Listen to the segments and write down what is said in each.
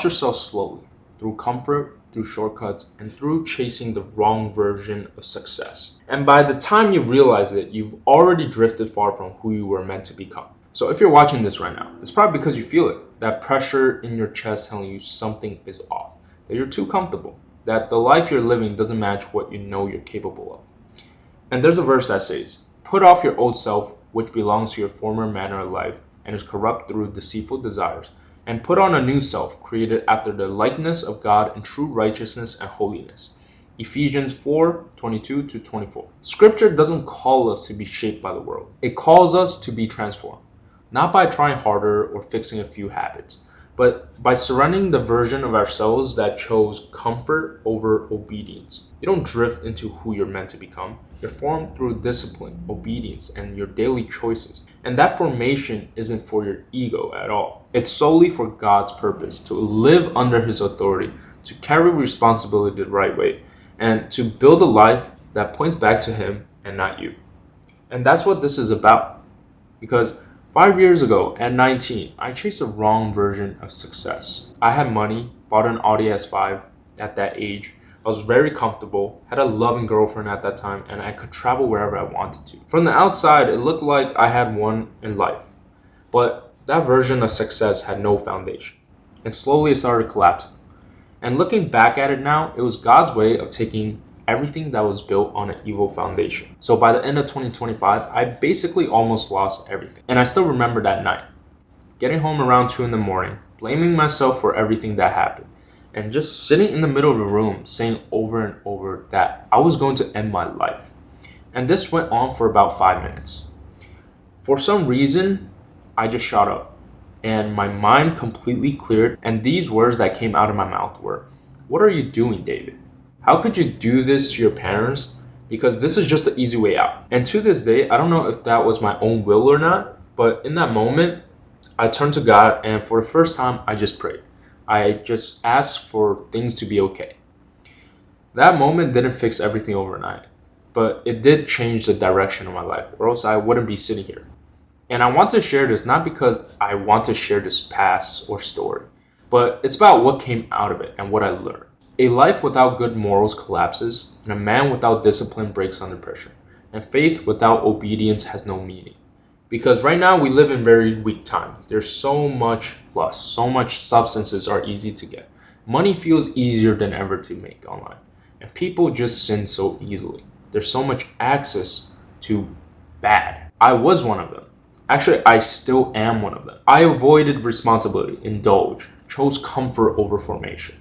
yourself slowly through comfort, through shortcuts, and through chasing the wrong version of success. And by the time you realize it, you've already drifted far from who you were meant to become. So if you're watching this right now, it's probably because you feel it, that pressure in your chest telling you something is off, that you're too comfortable, that the life you're living doesn't match what you know you're capable of. And there's a verse that says, "Put off your old self, which belongs to your former manner of life and is corrupt through deceitful desires, and put on a new self, created after the likeness of God in true righteousness and holiness." Ephesians 4:22-24. Scripture doesn't call us to be shaped by the world. It calls us to be transformed, not by trying harder or fixing a few habits, but by surrendering the version of ourselves that chose comfort over obedience. You don't drift into who you're meant to become. You're formed through discipline, obedience, and your daily choices. And that formation isn't for your ego at all. It's solely for God's purpose, to live under His authority, to carry responsibility the right way, and to build a life that points back to Him and not you. And that's what this is about. Because 5 years ago, at 19, I chased the wrong version of success. I had money, bought an Audi S5 at that age. I was very comfortable, had a loving girlfriend at that time, and I could travel wherever I wanted to. From the outside, it looked like I had won in life. But that version of success had no foundation. And slowly it started collapsing. And looking back at it now, it was God's way of taking everything that was built on an evil foundation. So by the end of 2025, I basically almost lost everything. And I still remember that night, getting home around 2 in the morning, blaming myself for everything that happened, and just sitting in the middle of the room saying over and over that I was going to end my life. And this went on for about 5 minutes. For some reason, I just shot up and my mind completely cleared, and these words that came out of my mouth were, "What are you doing, David? How could you do this to your parents? Because this is just the easy way out." And to this day, I don't know if that was my own will or not, but in that moment, I turned to God, and for the first time, I just prayed. I just asked for things to be okay. That moment didn't fix everything overnight, but it did change the direction of my life, or else I wouldn't be sitting here. And I want to share this not because I want to share this past or story, but it's about what came out of it and what I learned. A life without good morals collapses, and a man without discipline breaks under pressure, and faith without obedience has no meaning. Because right now we live in very weak times. There's so much lust, so much substances are easy to get. Money feels easier than ever to make online, and people just sin so easily. There's so much access to bad. I was one of them. Actually, I still am one of them. I avoided responsibility, indulged, chose comfort over formation.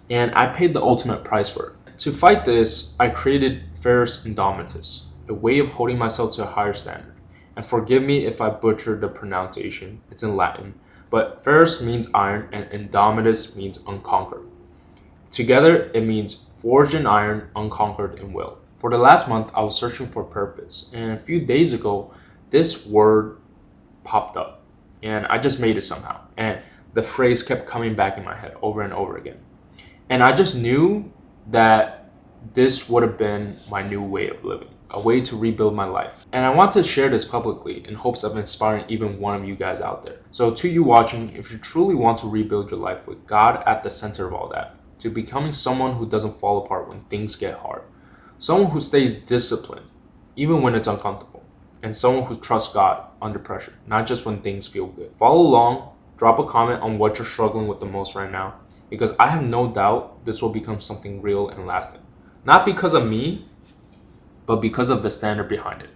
And I paid the ultimate price for it. To fight this, I created Ferreus Indomitus, a way of holding myself to a higher standard. And forgive me if I butchered the pronunciation, it's in Latin, but Ferreus means iron and Indomitus means unconquered. Together, it means forged in iron, unconquered in will. For the last month, I was searching for purpose, and a few days ago, this word popped up, and I just made it somehow. And the phrase kept coming back in my head over and over again. And I just knew that this would have been my new way of living, a way to rebuild my life. And I want to share this publicly in hopes of inspiring even one of you guys out there. So to you watching, if you truly want to rebuild your life with God at the center of all that, to becoming someone who doesn't fall apart when things get hard, someone who stays disciplined even when it's uncomfortable, and someone who trusts God under pressure, not just when things feel good. Follow along, drop a comment on what you're struggling with the most right now, because I have no doubt this will become something real and lasting. Not because of me, but because of the standard behind it.